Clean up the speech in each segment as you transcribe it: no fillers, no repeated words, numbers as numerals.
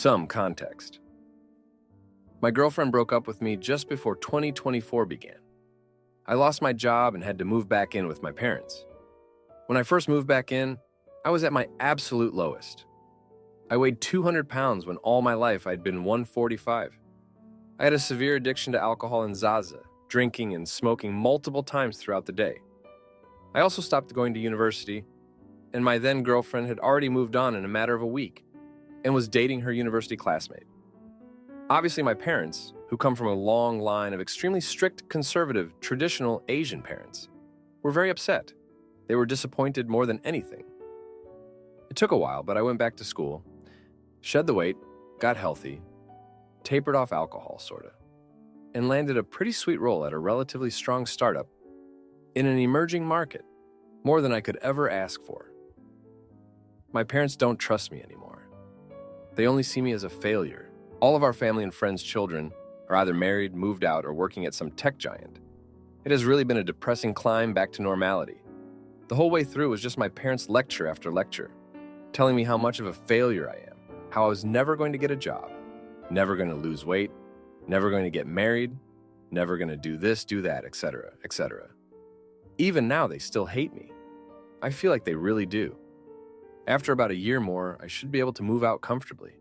Some context. My girlfriend broke up with me just before 2024 began. I lost my job and had to move back in with my parents. When I first moved back in, I was at my absolute lowest. I weighed 200 pounds when all my life I'd been 145. I had a severe addiction to alcohol and Zaza, drinking and smoking multiple times throughout the day. I also stopped going to university, and my then girlfriend had already moved on in a matter of a week and was dating her university classmate. Obviously, my parents, who come from a long line of extremely strict, conservative, traditional Asian parents, were very upset. They were disappointed more than anything. It took a while, but I went back to school, shed the weight, got healthy, tapered off alcohol, sorta, and landed a pretty sweet role at a relatively strong startup in an emerging market, more than I could ever ask for. My parents don't trust me anymore. They only see me as a failure. All of our family and friends' children are either married, moved out, or working at some tech giant. It has really been a depressing climb back to normality. The whole way through was just my parents' lecture after lecture, telling me how much of a failure I am, how I was never going to get a job, never going to lose weight, never going to get married, never going to do this, do that, etc., etc. Even now, they still hate me. I feel like they really do. After about a year more, I should be able to move out comfortably.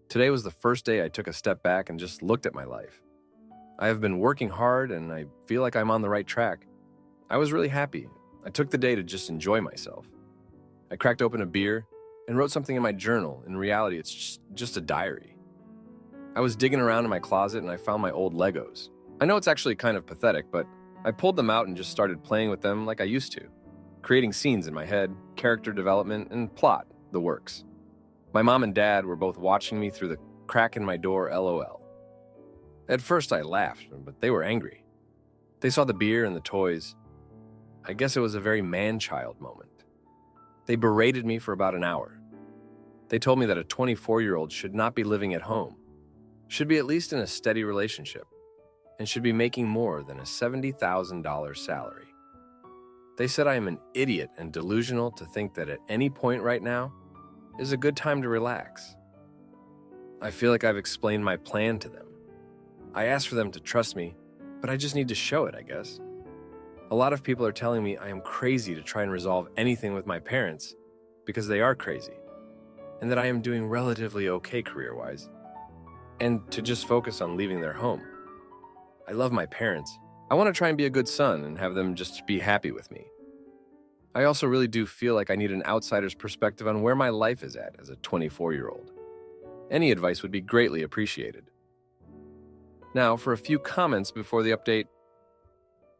Today was the first day I took a step back and just looked at my life. I have been working hard and I feel like I'm on the right track. I was really happy. I took the day to just enjoy myself. I cracked open a beer and wrote something in my journal. In reality, it's just a diary. I was digging around in my closet and I found my old Legos. I know it's actually kind of pathetic, but I pulled them out and just started playing with them like I used to, creating scenes in my head, character development, and plot, the works. My mom and dad were both watching me through the crack in my door, LOL. At first I laughed, but they were angry. They saw the beer and the toys. I guess it was a very man-child moment. They berated me for about an hour. They told me that a 24-year-old should not be living at home, should be at least in a steady relationship, and should be making more than a $70,000 salary. They said I am an idiot and delusional to think that at any point right now is a good time to relax. I feel like I've explained my plan to them. I asked for them to trust me, but I just need to show it, I guess. A lot of people are telling me I am crazy to try and resolve anything with my parents because they are crazy, and that I am doing relatively okay career-wise, and to just focus on leaving their home. I love my parents. I want to try and be a good son and have them just be happy with me. I also really do feel like I need an outsider's perspective on where my life is at as a 24-year-old. Any advice would be greatly appreciated. Now, for a few comments before the update.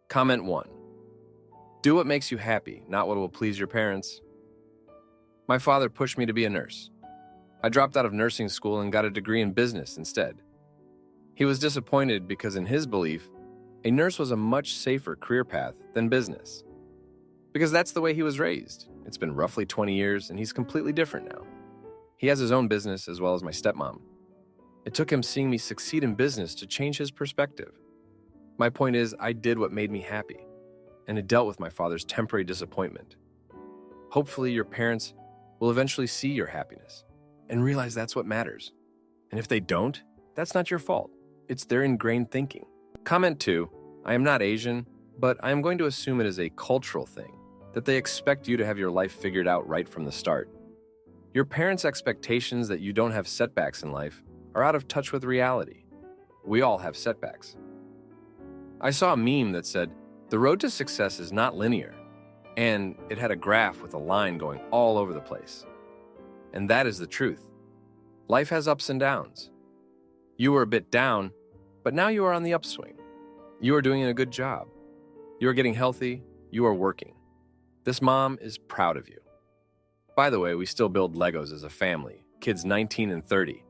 Comment 1. Do what makes you happy, not what will please your parents. My father pushed me to be a nurse. I dropped out of nursing school and got a degree in business instead. He was disappointed because in his belief, a nurse was a much safer career path than business. Because that's the way he was raised. It's been roughly 20 years and he's completely different now. He has his own business as well as my stepmom. It took him seeing me succeed in business to change his perspective. My point is, I did what made me happy, and it dealt with my father's temporary disappointment. Hopefully your parents will eventually see your happiness and realize that's what matters. And if they don't, that's not your fault. It's their ingrained thinking. Comment 2. I am not Asian, but I am going to assume it is a cultural thing, that they expect you to have your life figured out right from the start. Your parents' expectations that you don't have setbacks in life are out of touch with reality. We all have setbacks. I saw a meme that said, the road to success is not linear, and it had a graph with a line going all over the place. And that is the truth. Life has ups and downs. You were a bit down, but now you are on the upswing. You are doing a good job. You are getting healthy. You are working. This mom is proud of you. By the way, we still build Legos as a family, kids 19 and 30.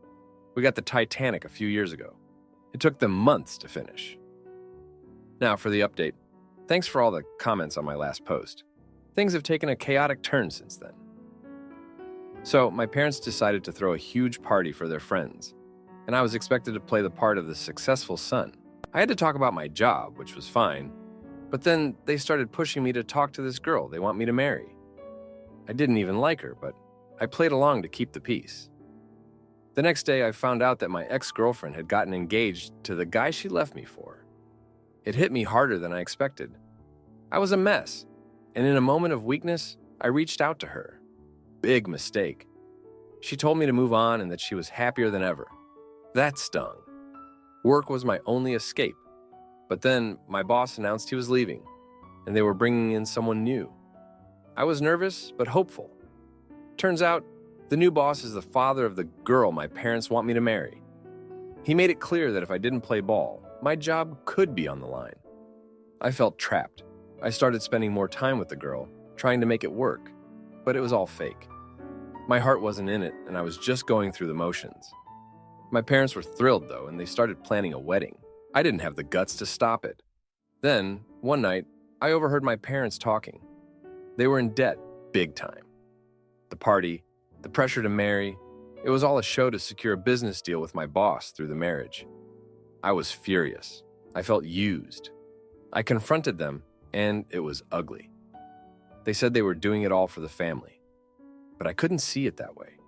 We got the Titanic a few years ago. It took them months to finish. Now for the update. Thanks for all the comments on my last post. Things have taken a chaotic turn since then. So, my parents decided to throw a huge party for their friends, and I was expected to play the part of the successful son. I had to talk about my job, which was fine, but then they started pushing me to talk to this girl they want me to marry. I didn't even like her, but I played along to keep the peace. The next day, I found out that my ex-girlfriend had gotten engaged to the guy she left me for. It hit me harder than I expected. I was a mess, and in a moment of weakness, I reached out to her. Big mistake. She told me to move on and that she was happier than ever. That stung. Work was my only escape. But then my boss announced he was leaving, and they were bringing in someone new. I was nervous, but hopeful. Turns out, the new boss is the father of the girl my parents want me to marry. He made it clear that if I didn't play ball, my job could be on the line. I felt trapped. I started spending more time with the girl, trying to make it work, but it was all fake. My heart wasn't in it, and I was just going through the motions. My parents were thrilled, though, and they started planning a wedding. I didn't have the guts to stop it. Then, one night, I overheard my parents talking. They were in debt, big time. The party, the pressure to marry, it was all a show to secure a business deal with my boss through the marriage. I was furious. I felt used. I confronted them, and it was ugly. They said they were doing it all for the family, but I couldn't see it that way.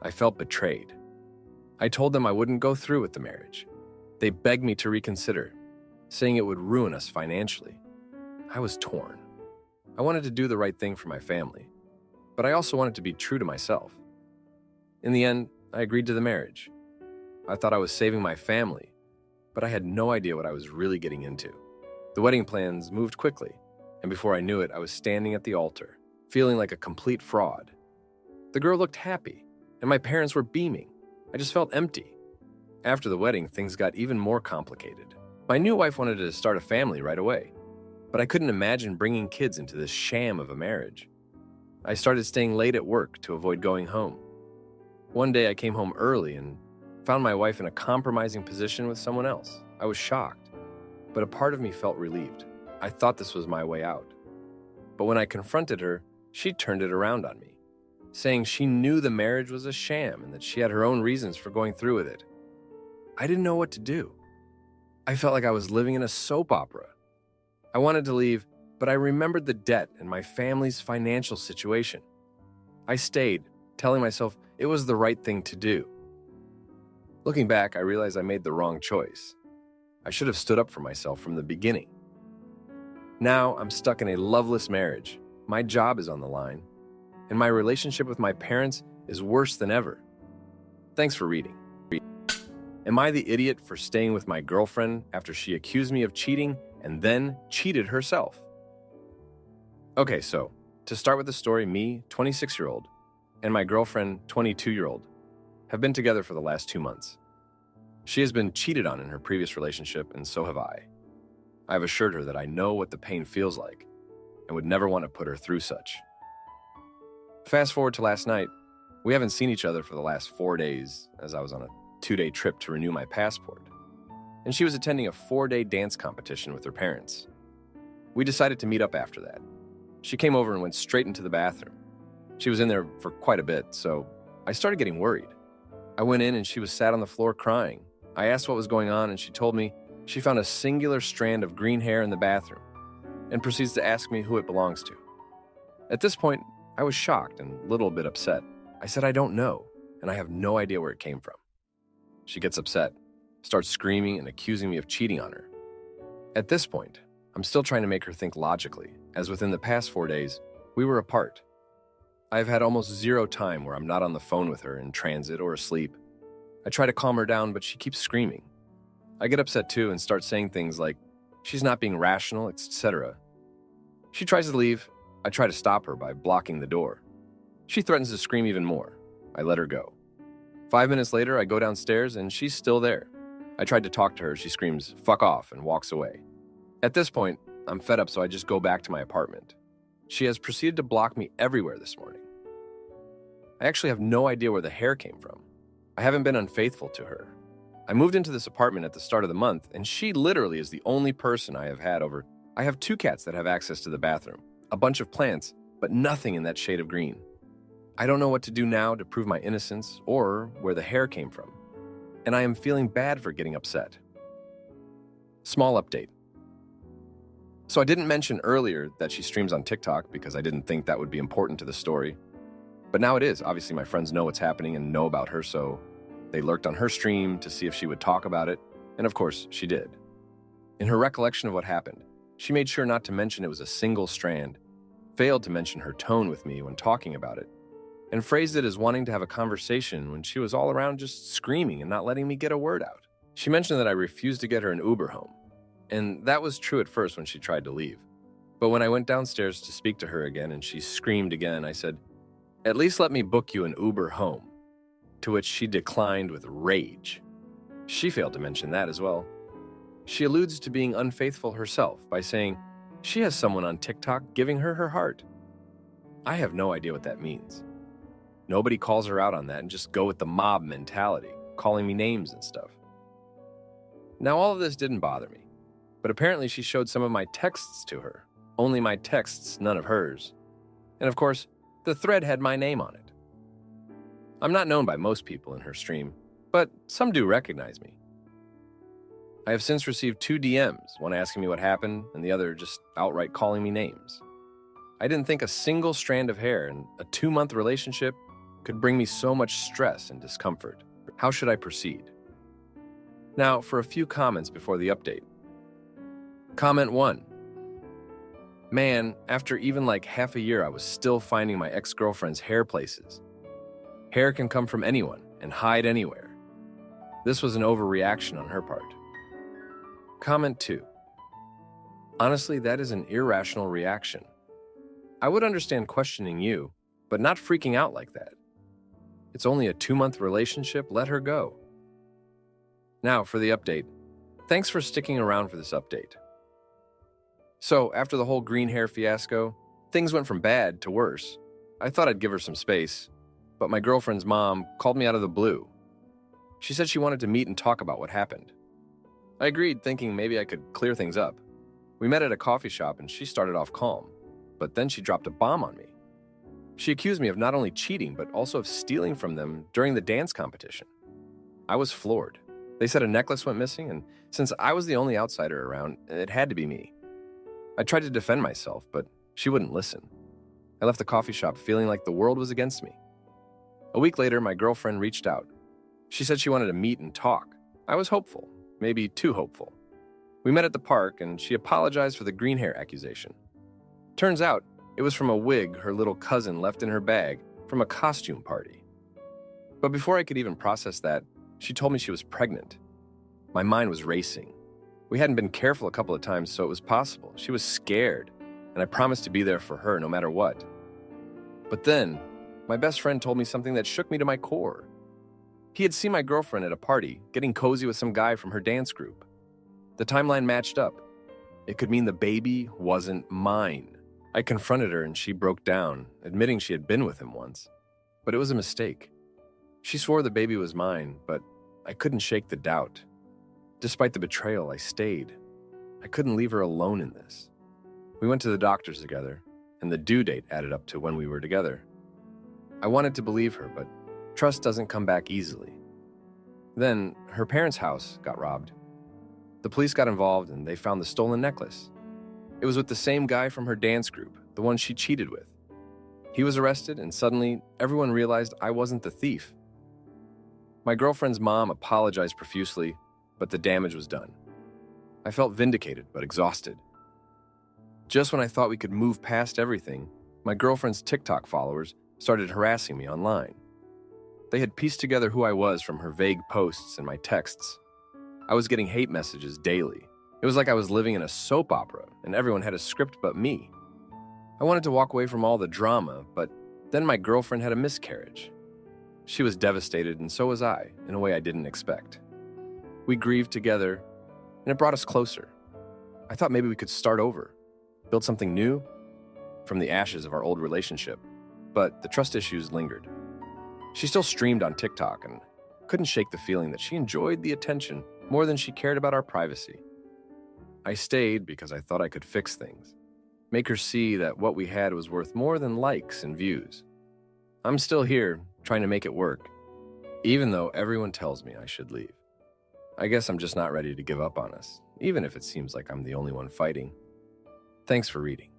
I felt betrayed. I told them I wouldn't go through with the marriage. They begged me to reconsider, saying it would ruin us financially. I was torn. I wanted to do the right thing for my family, but I also wanted to be true to myself. In the end, I agreed to the marriage. I thought I was saving my family, but I had no idea what I was really getting into. The wedding plans moved quickly, and before I knew it, I was standing at the altar, feeling like a complete fraud. The girl looked happy, and my parents were beaming. I just felt empty. After the wedding, things got even more complicated. My new wife wanted to start a family right away, but I couldn't imagine bringing kids into this sham of a marriage. I started staying late at work to avoid going home. One day I came home early and found my wife in a compromising position with someone else. I was shocked, but a part of me felt relieved. I thought this was my way out. But when I confronted her, she turned it around on me, saying she knew the marriage was a sham and that she had her own reasons for going through with it. I didn't know what to do. I felt like I was living in a soap opera. I wanted to leave, but I remembered the debt and my family's financial situation. I stayed, telling myself it was the right thing to do. Looking back, I realized I made the wrong choice. I should have stood up for myself from the beginning. Now I'm stuck in a loveless marriage. My job is on the line, and my relationship with my parents is worse than ever. Thanks for reading. Am I the idiot for staying with my girlfriend after she accused me of cheating and then cheated herself? Okay, so to start with the story, me, 26-year-old, and my girlfriend, 22-year-old, have been together for the last 2 months. She has been cheated on in her previous relationship, and so have I. I have assured her that I know what the pain feels like and would never want to put her through such. Fast forward to last night, we haven't seen each other for the last 4 days as I was on a 2-day trip to renew my passport, and she was attending a 4-day dance competition with her parents. We decided to meet up after that. She came over and went straight into the bathroom. She was in there for quite a bit, so I started getting worried. I went in and she was sat on the floor crying. I asked what was going on and she told me she found a singular strand of green hair in the bathroom and proceeds to ask me who it belongs to. At this point, I was shocked and a little bit upset. I said I don't know, and I have no idea where it came from. She gets upset, starts screaming and accusing me of cheating on her. At this point, I'm still trying to make her think logically, as within the past 4 days, we were apart. I've had almost zero time where I'm not on the phone with her in transit or asleep. I try to calm her down, but she keeps screaming. I get upset too and start saying things like, she's not being rational, etc. She tries to leave. I try to stop her by blocking the door. She threatens to scream even more. I let her go. 5 minutes later, I go downstairs and she's still there. I tried to talk to her. She screams, "Fuck off," and walks away. At this point, I'm fed up, so I just go back to my apartment. She has proceeded to block me everywhere this morning. I actually have no idea where the hair came from. I haven't been unfaithful to her. I moved into this apartment at the start of the month, and she literally is the only person I have had over. I have 2 cats that have access to the bathroom, a bunch of plants, but nothing in that shade of green. I don't know what to do now to prove my innocence or where the hair came from, and I am feeling bad for getting upset. Small update. So I didn't mention earlier that she streams on TikTok because I didn't think that would be important to the story. But now it is. Obviously, my friends know what's happening and know about her, so they lurked on her stream to see if she would talk about it, and of course, she did. In her recollection of what happened, she made sure not to mention it was a single strand, failed to mention her tone with me when talking about it, and phrased it as wanting to have a conversation when she was all around just screaming and not letting me get a word out. She mentioned that I refused to get her an Uber home, and that was true at first when she tried to leave. But when I went downstairs to speak to her again and she screamed again, I said, "At least let me book you an Uber home," to which she declined with rage. She failed to mention that as well. She alludes to being unfaithful herself by saying she has someone on TikTok giving her her heart. I have no idea what that means. Nobody calls her out on that and just go with the mob mentality, calling me names and stuff. Now, all of this didn't bother me, but apparently she showed some of my texts to her. Only my texts, none of hers. And of course, the thread had my name on it. I'm not known by most people in her stream, but some do recognize me. I have since received 2 DMs, one asking me what happened and the other just outright calling me names. I didn't think a single strand of hair in a 2-month relationship could bring me so much stress and discomfort. How should I proceed? Now, for a few comments before the update. Comment 1. Man, after even like half a year, I was still finding my ex-girlfriend's hair places. Hair can come from anyone and hide anywhere. This was an overreaction on her part. Comment 2. Honestly, that is an irrational reaction. I would understand questioning you, but not freaking out like that. It's only a 2-month relationship, let her go. Now for the update. Thanks for sticking around for this update. So, after the whole green hair fiasco, things went from bad to worse. I thought I'd give her some space, but my girlfriend's mom called me out of the blue. She said she wanted to meet and talk about what happened. I agreed, thinking maybe I could clear things up. We met at a coffee shop and she started off calm, but then she dropped a bomb on me. She accused me of not only cheating, but also of stealing from them during the dance competition. I was floored. They said a necklace went missing, and since I was the only outsider around, it had to be me. I tried to defend myself, but she wouldn't listen. I left the coffee shop feeling like the world was against me. A week later, my girlfriend reached out. She said she wanted to meet and talk. I was hopeful, maybe too hopeful. We met at the park, and she apologized for the green hair accusation. Turns out, it was from a wig her little cousin left in her bag from a costume party. But before I could even process that, she told me she was pregnant. My mind was racing. We hadn't been careful a couple of times, so it was possible. She was scared, and I promised to be there for her no matter what. But then, my best friend told me something that shook me to my core. He had seen my girlfriend at a party, getting cozy with some guy from her dance group. The timeline matched up. It could mean the baby wasn't mine. I confronted her and she broke down, admitting she had been with him once. But it was a mistake. She swore the baby was mine, but I couldn't shake the doubt. Despite the betrayal, I stayed. I couldn't leave her alone in this. We went to the doctors together, and the due date added up to when we were together. I wanted to believe her, but trust doesn't come back easily. Then, her parents' house got robbed. The police got involved and they found the stolen necklace. It was with the same guy from her dance group, the one she cheated with. He was arrested and suddenly everyone realized I wasn't the thief. My girlfriend's mom apologized profusely, but the damage was done. I felt vindicated but exhausted. Just when I thought we could move past everything, my girlfriend's TikTok followers started harassing me online. They had pieced together who I was from her vague posts and my texts. I was getting hate messages daily. It was like I was living in a soap opera and everyone had a script but me. I wanted to walk away from all the drama, but then my girlfriend had a miscarriage. She was devastated and so was I, in a way I didn't expect. We grieved together and it brought us closer. I thought maybe we could start over, build something new from the ashes of our old relationship, but the trust issues lingered. She still streamed on TikTok and couldn't shake the feeling that she enjoyed the attention more than she cared about our privacy. I stayed because I thought I could fix things, make her see that what we had was worth more than likes and views. I'm still here, trying to make it work, even though everyone tells me I should leave. I guess I'm just not ready to give up on us, even if it seems like I'm the only one fighting. Thanks for reading.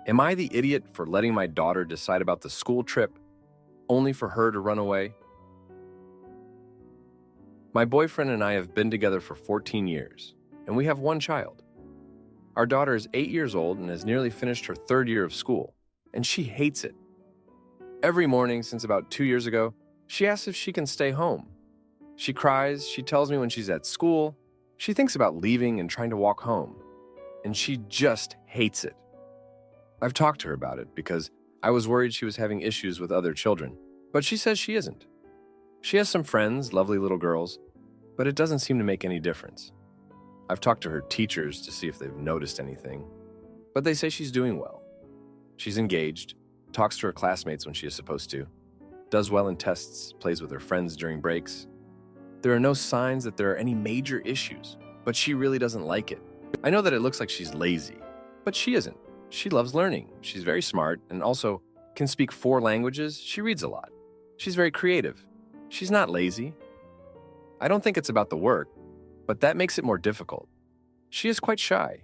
Am I the idiot for letting my daughter decide about the school trip only for her to run away? My boyfriend and I have been together for 14 years, and we have one child. Our daughter is 8 years old and has nearly finished her third year of school, and she hates it. Every morning since about 2 years ago, she asks if she can stay home. She cries, she tells me when she's at school, she thinks about leaving and trying to walk home, and she just hates it. I've talked to her about it because I was worried she was having issues with other children, but she says she isn't. She has some friends, lovely little girls, but it doesn't seem to make any difference. I've talked to her teachers to see if they've noticed anything, but they say she's doing well. She's engaged, talks to her classmates when she is supposed to, does well in tests, plays with her friends during breaks. There are no signs that there are any major issues, but she really doesn't like it. I know that it looks like she's lazy, but she isn't. She loves learning. She's very smart and also can speak 4 languages. She reads a lot. She's very creative. She's not lazy. I don't think it's about the work, but that makes it more difficult. She is quite shy.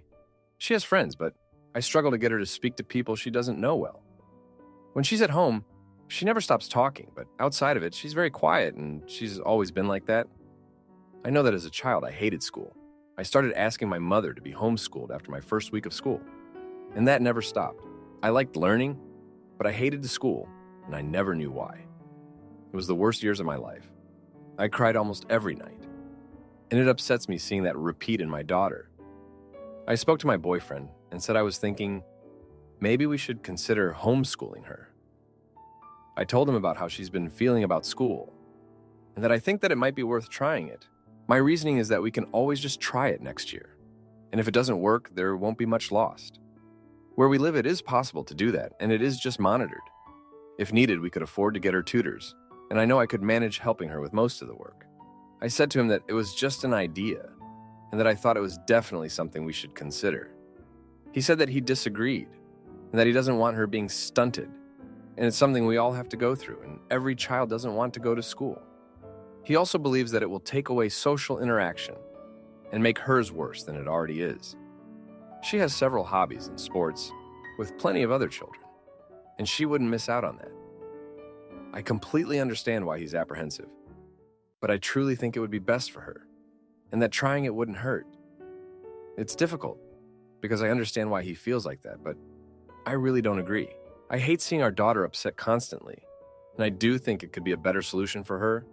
She has friends, but I struggle to get her to speak to people she doesn't know well. When she's at home, she never stops talking, but outside of it, she's very quiet, and she's always been like that. I know that as a child, I hated school. I started asking my mother to be homeschooled after my first week of school, and that never stopped. I liked learning, but I hated the school, and I never knew why. It was the worst years of my life. I cried almost every night, and it upsets me seeing that repeat in my daughter. I spoke to my boyfriend and said I was thinking maybe we should consider homeschooling her. I told him about how she's been feeling about school, and that I think that it might be worth trying it. My reasoning is that we can always just try it next year, and if it doesn't work, there won't be much lost. Where we live, it is possible to do that, and it is just monitored. If needed, we could afford to get her tutors, and I know I could manage helping her with most of the work. I said to him that it was just an idea, and that I thought it was definitely something we should consider. He said that he disagreed, and that he doesn't want her being stunted, and it's something we all have to go through, and every child doesn't want to go to school. He also believes that it will take away social interaction and make hers worse than it already is. She has several hobbies and sports with plenty of other children, and she wouldn't miss out on that. I completely understand why he's apprehensive, but I truly think it would be best for her, and that trying it wouldn't hurt. It's difficult, because I understand why he feels like that, but I really don't agree. I hate seeing our daughter upset constantly, and I do think it could be a better solution for her,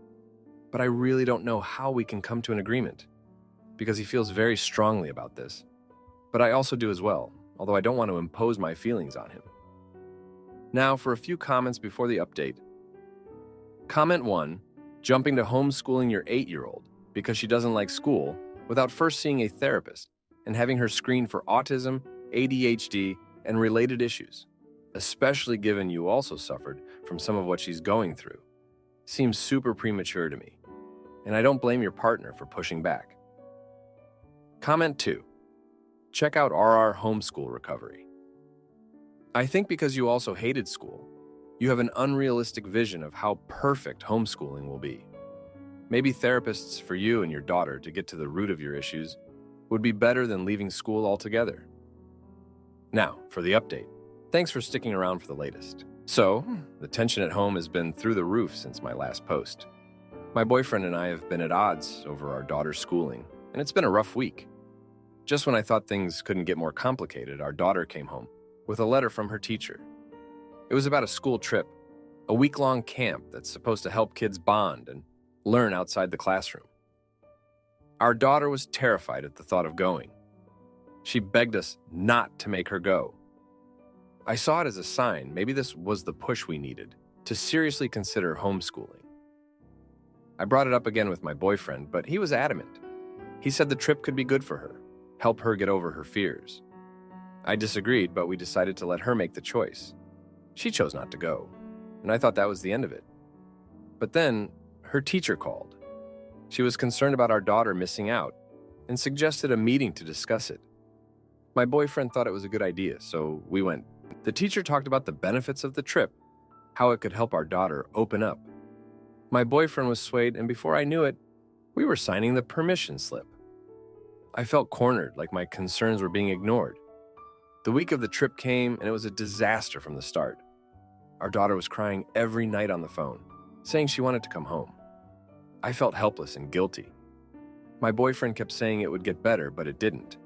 but I really don't know how we can come to an agreement, because he feels very strongly about this. But I also do as well, although I don't want to impose my feelings on him. Now for a few comments before the update. Comment 1, jumping to homeschooling your 8-year-old because she doesn't like school without first seeing a therapist and having her screened for autism, ADHD, and related issues, especially given you also suffered from some of what she's going through. Seems super premature to me, and I don't blame your partner for pushing back. Comment 2, check out RR Homeschool Recovery. I think because you also hated school, you have an unrealistic vision of how perfect homeschooling will be. Maybe therapists for you and your daughter to get to the root of your issues would be better than leaving school altogether. Now, for the update. Thanks for sticking around for the latest. So, the tension at home has been through the roof since my last post. My boyfriend and I have been at odds over our daughter's schooling, and it's been a rough week. Just when I thought things couldn't get more complicated, our daughter came home with a letter from her teacher. It was about a school trip, a week-long camp that's supposed to help kids bond and learn outside the classroom. Our daughter was terrified at the thought of going. She begged us not to make her go. I saw it as a sign, maybe this was the push we needed, to seriously consider homeschooling. I brought it up again with my boyfriend, but he was adamant. He said the trip could be good for her, help her get over her fears. I disagreed, but we decided to let her make the choice. She chose not to go, and I thought that was the end of it. But then, her teacher called. She was concerned about our daughter missing out and suggested a meeting to discuss it. My boyfriend thought it was a good idea, so we went. The teacher talked about the benefits of the trip, how it could help our daughter open up. My boyfriend was swayed, and before I knew it, we were signing the permission slip. I felt cornered, like my concerns were being ignored. The week of the trip came, and it was a disaster from the start. Our daughter was crying every night on the phone, saying she wanted to come home. I felt helpless and guilty. My boyfriend kept saying it would get better, but it didn't.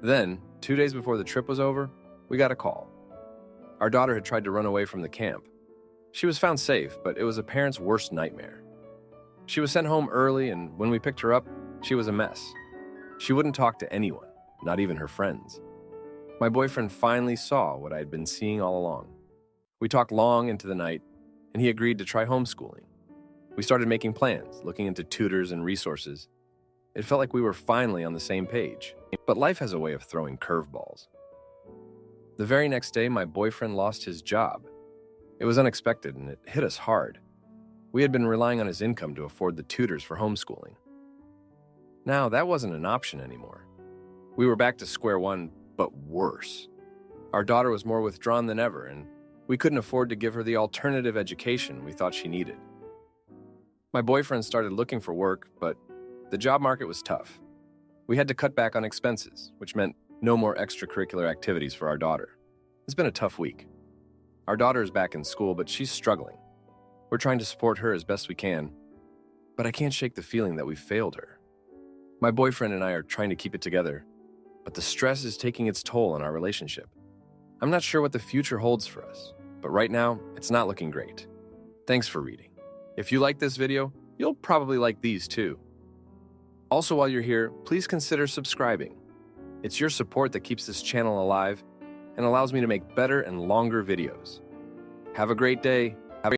Then, 2 days before the trip was over, we got a call. Our daughter had tried to run away from the camp. She was found safe, but it was a parent's worst nightmare. She was sent home early, and when we picked her up, she was a mess. She wouldn't talk to anyone, not even her friends. My boyfriend finally saw what I had been seeing all along. We talked long into the night, and he agreed to try homeschooling. We started making plans, looking into tutors and resources. It felt like we were finally on the same page, but life has a way of throwing curveballs. The very next day, my boyfriend lost his job. It was unexpected, and it hit us hard. We had been relying on his income to afford the tutors for homeschooling. Now, that wasn't an option anymore. We were back to square one, but worse. Our daughter was more withdrawn than ever, and we couldn't afford to give her the alternative education we thought she needed. My boyfriend started looking for work, but the job market was tough. We had to cut back on expenses, which meant no more extracurricular activities for our daughter. It's been a tough week. Our daughter is back in school, but she's struggling. We're trying to support her as best we can, but I can't shake the feeling that we failed her. My boyfriend and I are trying to keep it together, but the stress is taking its toll on our relationship. I'm not sure what the future holds for us, but right now, it's not looking great. Thanks for reading. If you like this video, you'll probably like these too. Also, while you're here, please consider subscribing. It's your support that keeps this channel alive and allows me to make better and longer videos. Have a great day.